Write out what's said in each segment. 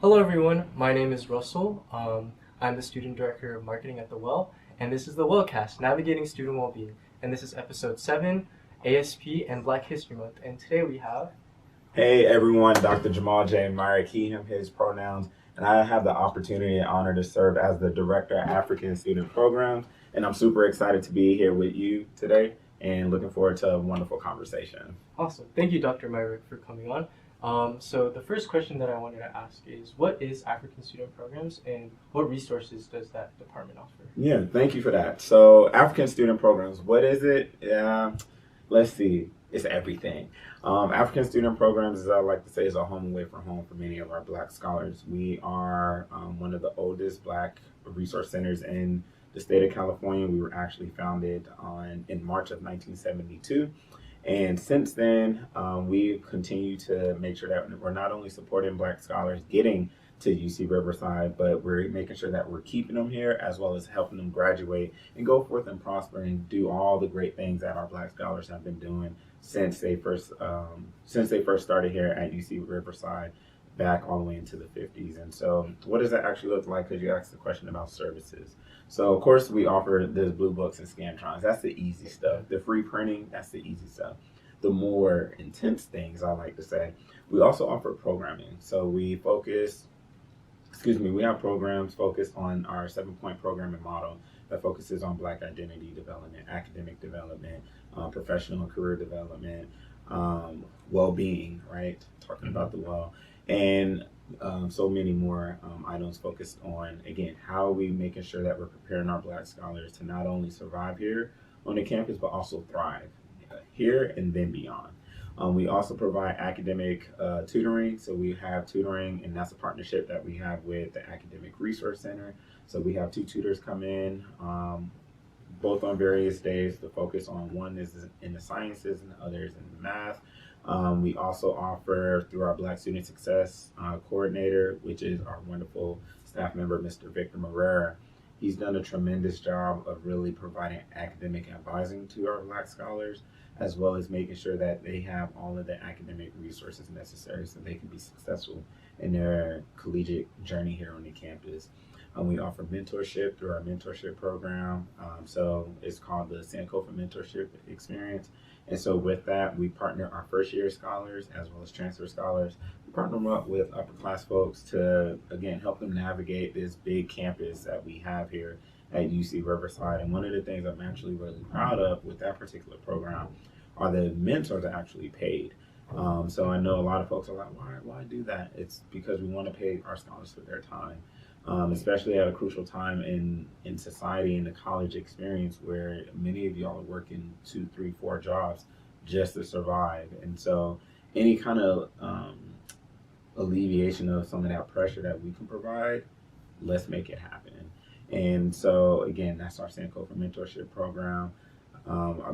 Hello everyone, my name is Russell. I'm the Student Director of Marketing at the Well, and this is the WellCast, Navigating Student Wellbeing. And this is episode 7, ASP and Black History Month. And today we have... Hey everyone, Dr. Jamal J, Myrick, he, him, his pronouns, and I have the opportunity and honor to serve as the Director of African Student Programs, and I'm super excited to be here with you today and looking forward to a wonderful conversation. Awesome. Thank you, Dr. Myrick, for coming on. So the first question that I wanted to ask is, what is African Student Programs and what resources does that department offer? Yeah, thank you for that. So African Student Programs, what is it? Let's see. It's everything. African Student Programs, as I like to say, is a home away from home for many of our Black scholars. We are one of the oldest Black resource centers in the state of California. We were actually founded in March of 1972. And since then, we continue to make sure that we're not only supporting Black scholars getting to UC Riverside, but we're making sure that we're keeping them here as well as helping them graduate and go forth and prosper and do all the great things that our Black scholars have been doing since they first started here at UC Riverside back all the way into the 50s. And so what does that actually look like? Because you asked the question about services. So of course we offer the blue books and Scantrons. That's the easy stuff. The free printing, that's the easy stuff. The more intense things, I like to say, we also offer programming. So we have programs focused on our 7-point programming model that focuses on Black identity development, academic development, professional and career development, well-being, right? Talking about the well, and so many more items focused on, again, how are we making sure that we're preparing our Black scholars to not only survive here on the campus, but also thrive here and then beyond. We also provide academic tutoring. So we have tutoring, and that's a partnership that we have with the Academic Resource Center. So we have 2 tutors come in, both on various days. The focus on one is in the sciences and the other is in the math. We also offer through our Black Student Success Coordinator, which is our wonderful staff member, Mr. Victor Morera. He's done a tremendous job of really providing academic advising to our Black scholars, as well as making sure that they have all of the academic resources necessary so they can be successful in their collegiate journey here on the campus. We offer mentorship through our mentorship program. So it's called the Sankofa Mentorship Experience. And so with that, we partner our first year scholars as well as transfer scholars. We partner them up with upper class folks to, again, help them navigate this big campus that we have here at UC Riverside. And one of the things I'm actually really proud of with that particular program are the mentors are actually paid. So I know a lot of folks are like, why do that? It's because we want to pay our scholars for their time, especially at a crucial time in society, in the college experience, where many of y'all are working 2, 3, 4 jobs just to survive. And so any kind of alleviation of some of that pressure that we can provide, let's make it happen. And so again, that's our Sankofa Mentorship Program.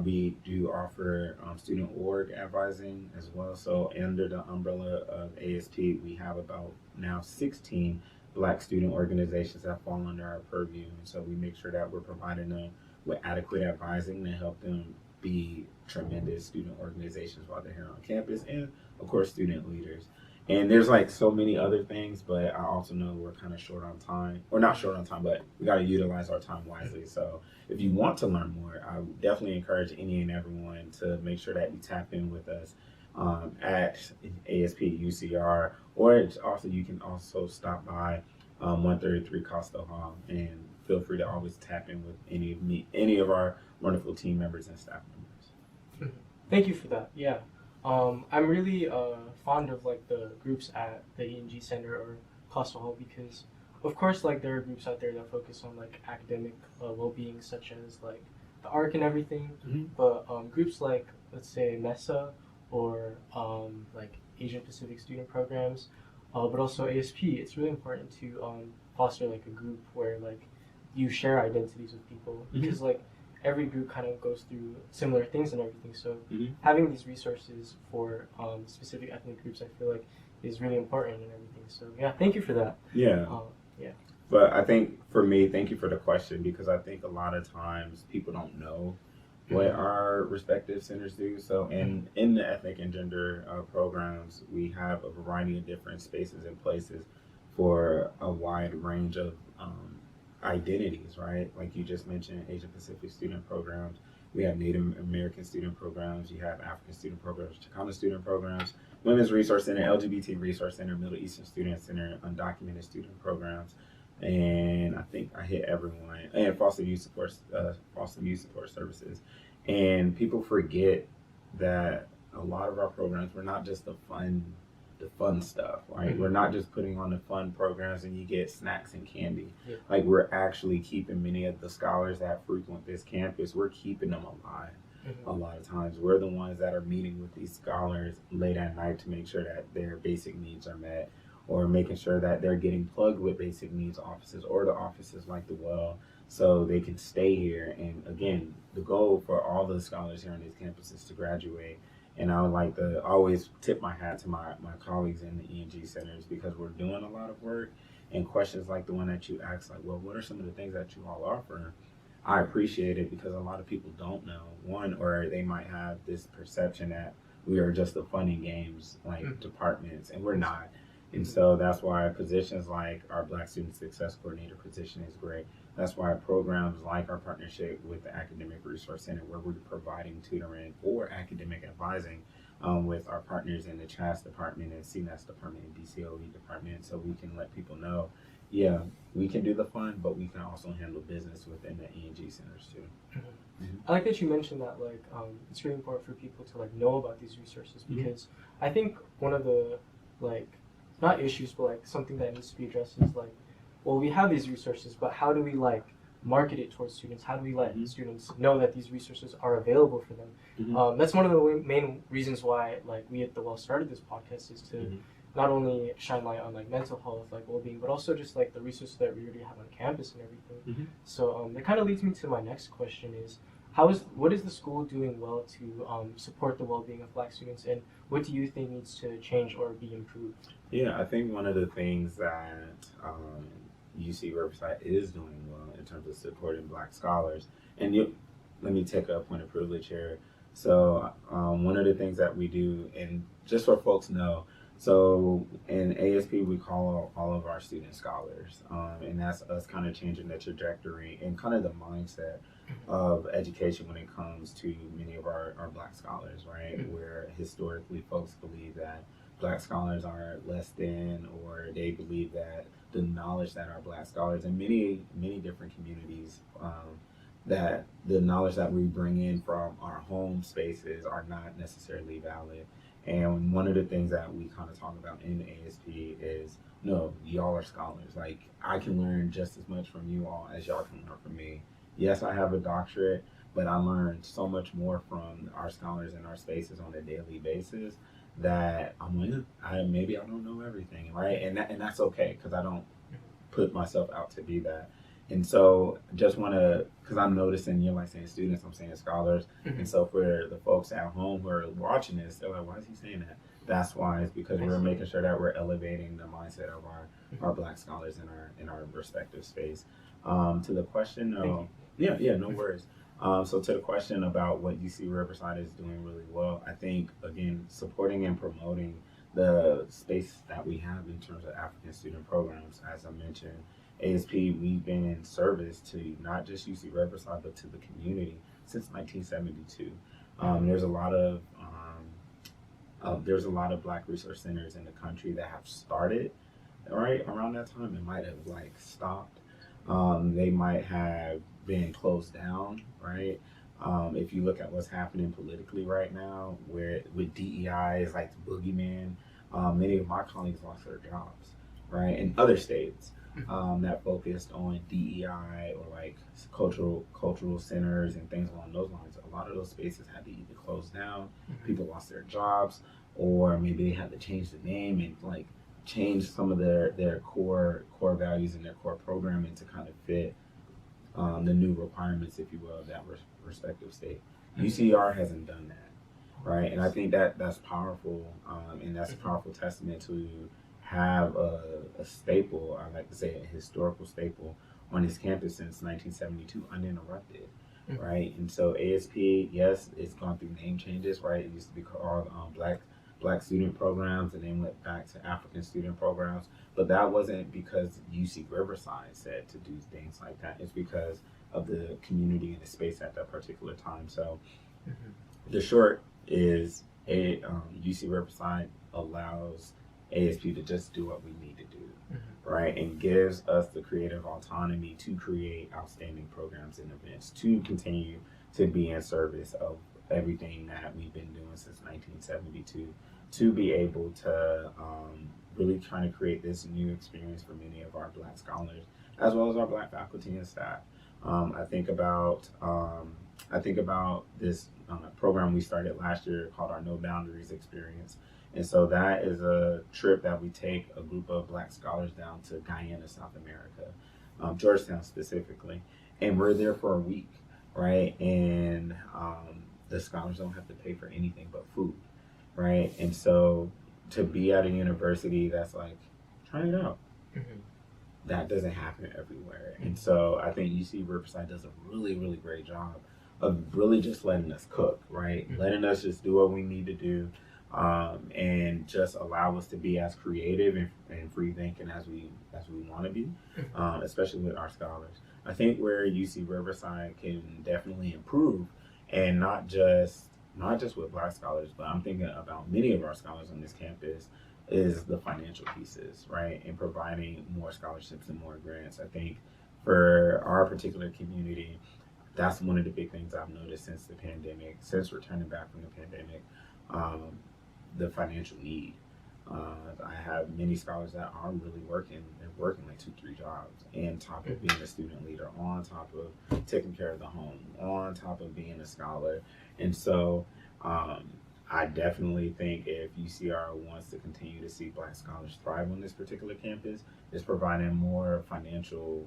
We do offer student org advising as well. So under the umbrella of ASP, we have about now 16 Black student organizations that fall under our purview. And so we make sure that we're providing them with adequate advising to help them be tremendous student organizations while they're here on campus, and of course student leaders. And there's like so many other things, but I also know we're kind of short on time, or not short on time, but we got to utilize our time wisely. So if you want to learn more, I would definitely encourage any and everyone to make sure that you tap in with us at ASP UCR, or also you can also stop by 133 Costo Hall, and feel free to always tap in with any of our wonderful team members and staff members. Thank you for that. Yeah. I'm really fond of like the groups at the E&G Center or Costo Hall because, of course, like there are groups out there that focus on like academic well-being, such as like the ARC and everything. Mm-hmm. But groups like, let's say, MESA or like Asian Pacific student programs, but also ASP. It's really important to foster like a group where like you share identities with people because like every group kind of goes through similar things and everything. So having these resources for specific ethnic groups, I feel like is really important and everything. So yeah, thank you for that. Yeah. Yeah. But I think for me, thank you for the question, because I think a lot of times people don't know what our respective centers do. So in the ethnic and gender programs, we have a variety of different spaces and places for a wide range of identities, right? Like you just mentioned, Asian Pacific student programs. We have Native American student programs. You have African student programs, Chicana student programs, Women's Resource Center, LGBT Resource Center, Middle Eastern Student Center, undocumented student programs, and I think I hit everyone. And foster youth support services. And people forget that a lot of our programs, we're not just the fun stuff, right? Mm-hmm. We're not just putting on the fun programs and you get snacks and candy. Yeah. Like, we're actually keeping many of the scholars that frequent this campus, we're keeping them alive. Mm-hmm. A lot of times we're the ones that are meeting with these scholars late at night to make sure that their basic needs are met, or making sure that they're getting plugged with basic needs offices or the offices like the Well, so they can stay here. And again, the goal for all the scholars here on these campuses is to graduate. And I would like to always tip my hat to my colleagues in the E&G centers, because we're doing a lot of work, and questions like the one that you asked, like, well, what are some of the things that you all offer? I appreciate it, because a lot of people don't know. One, or they might have this perception that we are just a fun and games like departments, and we're not. And so that's why positions like our Black Student Success Coordinator position is great. That's why programs like our partnership with the Academic Resource Center, where we're providing tutoring or academic advising with our partners in the CHAS department and CNAS department and DCOE department, so we can let people know, yeah, we can do the fun, but we can also handle business within the E&G centers too. Mm-hmm. Mm-hmm. I like that you mentioned that, like, it's really important for people to like know about these resources, because I think one of the, like, not issues, but like something that needs to be addressed is like, well, we have these resources, but how do we like market it towards students? How do we let students know that these resources are available for them? That's one of the main reasons why like we at the Well started this podcast, is to not only shine light on like mental health, like well-being, but also just like the resources that we already have on campus and everything. So that kind of leads me to my next question: is what is the school doing well to support the well-being of Black students, and what do you think needs to change or be improved? Yeah, I think one of the things that UC Riverside is doing well in terms of supporting Black scholars, and let me take a point of privilege here. So one of the things that we do, and just so folks know, so in ASP we call all of our student scholars, and that's us kind of changing the trajectory and kind of the mindset of education when it comes to many of our Black scholars, right? Where historically folks believe that Black scholars are less than, or they believe that the knowledge that our Black scholars in many different communities, that the knowledge that we bring in from our home spaces are not necessarily valid. And one of the things that we kind of talk about in ASP is, no, y'all are scholars. Like, I can learn just as much from you all as y'all can learn from me. Yes, I have a doctorate, but I learned so much more from our scholars in our spaces on a daily basis that I'm like, maybe I don't know everything, right? And that's okay, because I don't put myself out to be that. And so just want to, because I'm noticing you're like saying students, I'm saying scholars. And so for the folks at home who are watching this, they're like, why is he saying that? That's why. It's because we're making sure that we're elevating the mindset of our Black scholars in our respective space. To the question, no worries. So to the question about what UC Riverside is doing really well, I think, again, supporting and promoting the space that we have in terms of African student programs. As I mentioned, ASP, we've been in service to not just UC Riverside, but to the community since 1972. There's a lot of Black resource centers in the country that have started right around that time. It might have like stopped. They might have been closed down, right? If you look at what's happening politically right now, where with DEI is like the boogeyman, many of my colleagues lost their jobs, right? In other states that focused on DEI or like cultural centers and things along those lines. A lot of those spaces had to either close down, people lost their jobs, or maybe they had to change the name and like change some of their core values and their core programming to kind of fit the new requirements, if you will, of that respective state. UCR hasn't done that, right? And I think that's powerful, and that's a powerful testament to have a staple, I like to say a historical staple, on his campus since 1972, uninterrupted, right? And so ASP, yes, it's gone through name changes, right? It used to be called Black Black student programs and then went back to African student programs. But that wasn't because UC Riverside said to do things like that. It's because of the community and the space at that particular time. So the short is UC Riverside allows ASP to just do what we need to do, right? And gives us the creative autonomy to create outstanding programs and events to continue to be in service of everything that we've been doing since 1972, to be able to really trying to create this new experience for many of our Black scholars, as well as our Black faculty and staff. I think about this program we started last year called our No Boundaries Experience. And so that is a trip that we take a group of Black scholars down to Guyana, South America, Georgetown specifically. And we're there for a week, right? And the scholars don't have to pay for anything but food, right? And so to be at a university that's like, try it out. That doesn't happen everywhere. And so I think UC Riverside does a really, really great job of really just letting us cook, right? Letting us just do what we need to do, and just allow us to be as creative and free thinking as we want to be, especially with our scholars. I think where UC Riverside can definitely improve, and not just with Black scholars, but I'm thinking about many of our scholars on this campus, is the financial pieces, right? And providing more scholarships and more grants. I think for our particular community, that's one of the big things I've noticed since the pandemic, since returning back from the pandemic, the financial need. I have many scholars that are really working. They're working like 2-3 jobs, on top of being a student leader, on top of taking care of the home, on top of being a scholar. And so I definitely think if UCR wants to continue to see Black scholars thrive on this particular campus, is providing more financial,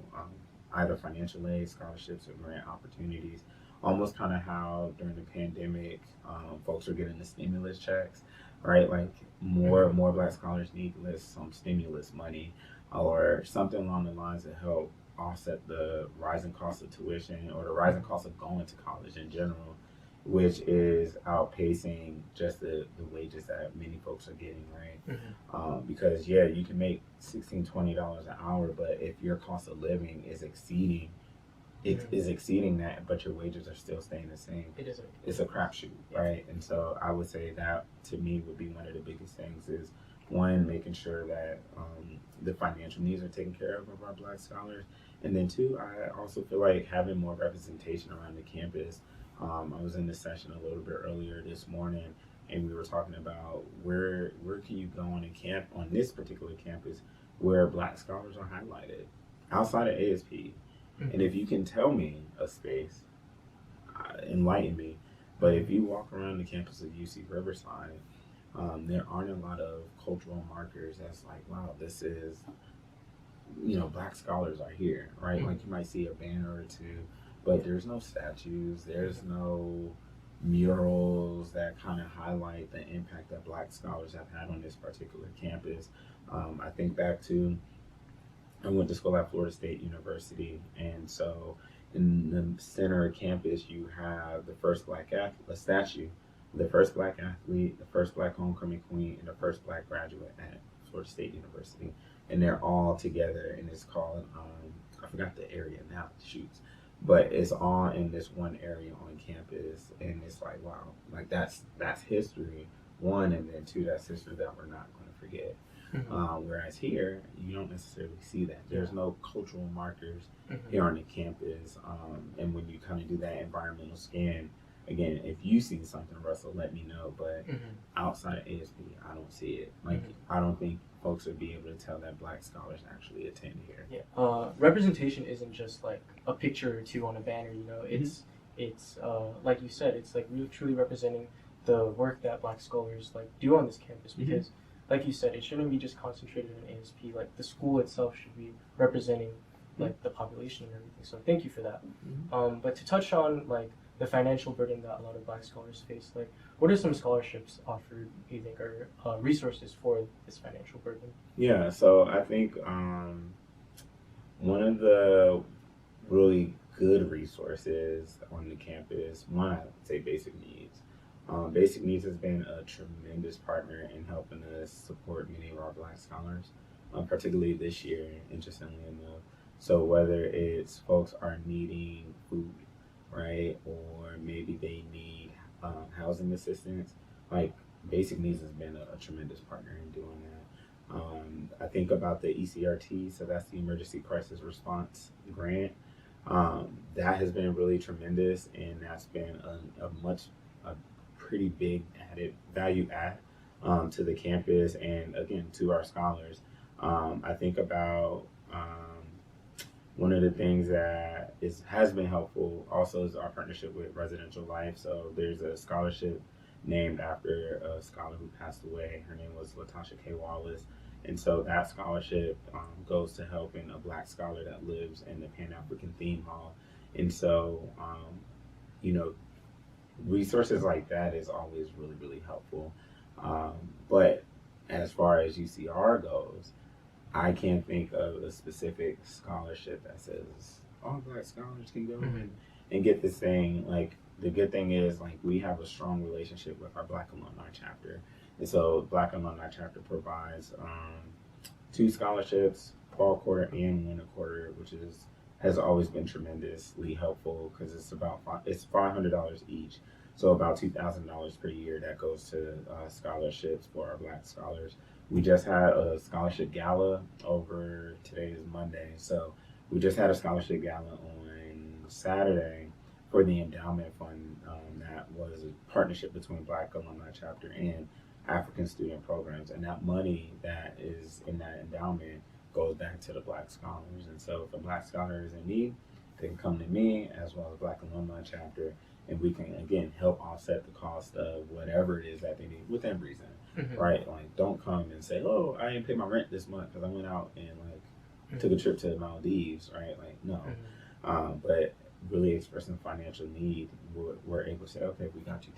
either financial aid, scholarships, or grant opportunities. Almost kind of how during the pandemic, folks are getting the stimulus checks, right? Like more Black scholars need some stimulus money or something along the lines to help offset the rising cost of tuition or the rising cost of going to college in general, which is outpacing just the wages that many folks are getting, right? Because you can make $16-20 an hour, but if your cost of living is exceeding that, but your wages are still staying the same, it's a crapshoot, right? And so I would say that to me would be one of the biggest things is, one, making sure that the financial needs are taken care of our Black scholars, and then two, I also feel like having more representation around the campus. I was in this session a little bit earlier this morning, and we were talking about where can you go on this particular campus where Black scholars are highlighted outside of ASP. And if you can tell me a space, enlighten me. But if you walk around the campus of UC Riverside, there aren't a lot of cultural markers that's like, wow, this is, Black scholars are here, right? Like you might see a banner or two, but there's no statues, there's no murals that kind of highlight the impact that Black scholars have had on this particular campus. I think back to, I went to school at Florida State University, and so in the center of campus, you have the first Black athlete, statue, the first Black athlete, the first Black homecoming queen, and the first Black graduate at Florida State University. And they're all together, and it's called, I forgot the area now, shoots, but it's all in this one area on campus, and it's like, wow, like that's history, one, and then two, that's history that we're not going to forget. Whereas here, you don't necessarily see that. There's no cultural markers here on the campus. And when you kind of do that environmental scan, again, if you see something, Russell, let me know. But outside of ASP, I don't see it. Like, I don't think folks would be able to tell that Black scholars actually attend here. Representation isn't just like a picture or two on a banner, It's like you said, it's like really truly representing the work that Black scholars like do on this campus, because like you said, it shouldn't be just concentrated in ASP. Like the school itself should be representing like the population and everything. So thank you for that. But to touch on like the financial burden that a lot of Black scholars face, like what are some scholarships offered, you think, or resources for this financial burden? Yeah, so I think one of the really good resources on the campus, one, I would say basic needs. Basic Needs has been a tremendous partner in helping us support many of our Black scholars, particularly this year, interestingly enough. So whether it's folks are needing food, right, or maybe they need housing assistance, like Basic Needs has been a tremendous partner in doing that. I think about the ECRT, so that's the Emergency Crisis Response Grant. That has been really tremendous, and that's been a pretty big added value add to the campus and again to our scholars. I think about one of the things that has been helpful also is our partnership with Residential Life. So there's a scholarship named after a scholar who passed away. Her name was Latasha K. Wallace. And so that scholarship goes to helping a Black scholar that lives in the Pan-African Theme Hall. And so, you know, resources like that is always really, really helpful. But as far as UCR goes, I can't think of a specific scholarship that says all Black scholars can go and get this thing. Like, the good thing is, like, we have a strong relationship with our Black Alumni Chapter. And so Black Alumni Chapter provides 2 scholarships, fall quarter and winter quarter, which has always been tremendously helpful because it's $500 each. So about $2,000 per year that goes to scholarships for our Black scholars. We just had a scholarship gala today is Monday. So we just had a scholarship gala on Saturday for the endowment fund that was a partnership between Black Alumni Chapter and African Student Programs. And that money that is in that endowment goes back to the Black scholars. And so if a Black scholar is in need, they can come to me as well as Black Alumni Chapter, and we can, again, help offset the cost of whatever it is that they need within reason, right? Like, don't come and say, oh, I didn't pay my rent this month because I went out and, like, took a trip to the Maldives, right? Like, no. But really expressing financial need, we're able to say, okay, we got you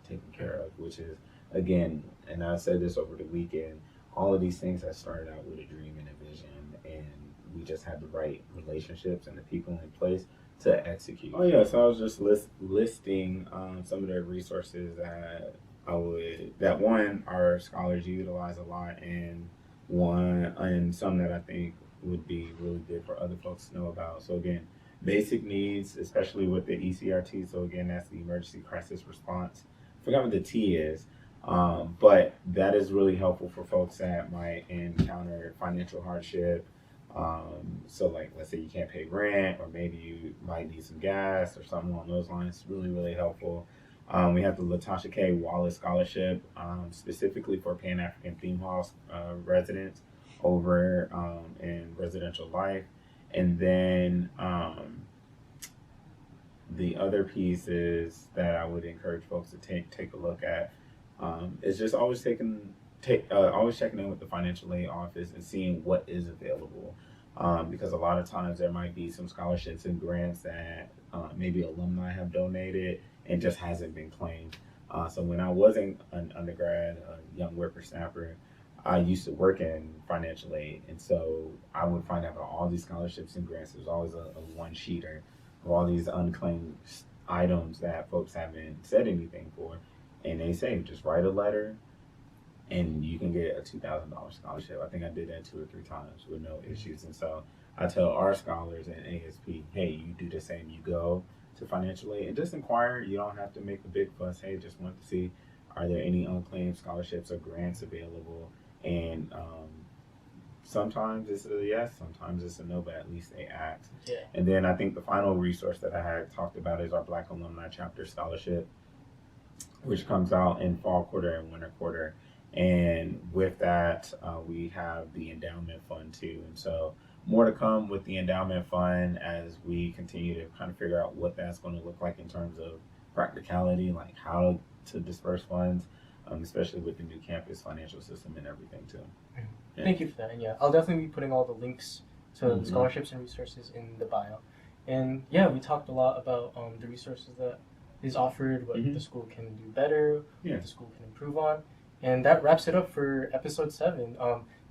taken care of, which is, again, and I said this over the weekend, all of these things that started out with a dream and a vision, and we just had the right relationships and the people in place to execute. Oh yeah, so I was just listing some of the resources that our scholars utilize a lot, and some that I think would be really good for other folks to know about. So again, Basic Needs, especially with the ECRT. So again, that's the Emergency Crisis Response. I forgot what the T is. But that is really helpful for folks that might encounter financial hardship. So like, let's say you can't pay rent, or maybe you might need some gas or something along those lines. It's really, really helpful. We have the Latasha K. Wallace Scholarship, specifically for Pan-African Theme Hall residents over in Residential Life. And then the other pieces that I would encourage folks to take a look at is just always checking in with the financial aid office and seeing what is available. Because a lot of times there might be some scholarships and grants that maybe alumni have donated and just hasn't been claimed. So when I was an undergrad, a young whippersnapper, I used to work in financial aid, and so I would find out about all these scholarships and grants. There's always a one-sheeter of all these unclaimed items that folks haven't said anything for, and they say just write a letter, and you can get a $2,000 scholarship. I think I did that 2 or 3 times with no issues. And so I tell our scholars at ASP, hey, you do the same. You go to financial aid and just inquire. You don't have to make a big fuss. Hey, just want to see, are there any unclaimed scholarships or grants available? And sometimes it's a yes, sometimes it's a no, but at least they ask. Yeah. And then I think the final resource that I had talked about is our Black Alumni Chapter Scholarship, which comes out in fall quarter and winter quarter. And with that, we have the endowment fund too. And so more to come with the endowment fund as we continue to kind of figure out what that's going to look like in terms of practicality, like how to disperse funds, especially with the new campus financial system and everything too. Yeah. Thank you for that. And yeah, I'll definitely be putting all the links to the scholarships and resources in the bio. And yeah, we talked a lot about the resources that is offered, what the school can do better, what the school can improve on. And that wraps it up for episode 7.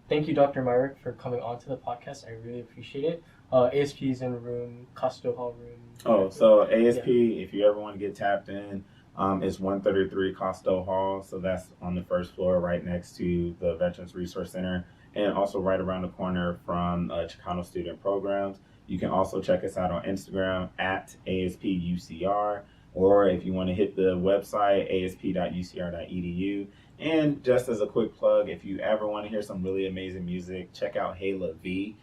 Thank you, Dr. Myrick, for coming on to the podcast. I really appreciate it. ASP is in room, Costo Hall room. Oh, so ASP, if you ever want to get tapped in, It's 133 Costo Hall, so that's on the first floor right next to the Veterans Resource Center, and also right around the corner from Chicano Student Programs. You can also check us out on Instagram at ASPUCR, or if you want to hit the website, asp.ucr.edu. And just as a quick plug, if you ever want to hear some really amazing music, check out Hayla V.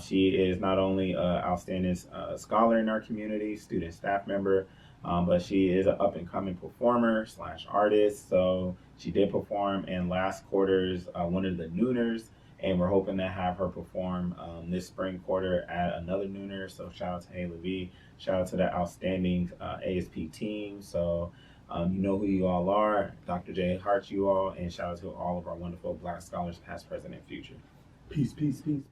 She is not only an outstanding scholar in our community, student staff member, but she is an up-and-coming performer slash artist. So she did perform in last quarter's one of the Nooners, and we're hoping to have her perform this spring quarter at another Nooner. So shout out to Hayla V. Shout out to the outstanding ASP team. So you know who you all are. Dr. J hearts you all, and shout out to all of our wonderful Black scholars, past, present, and future. Peace, peace, peace.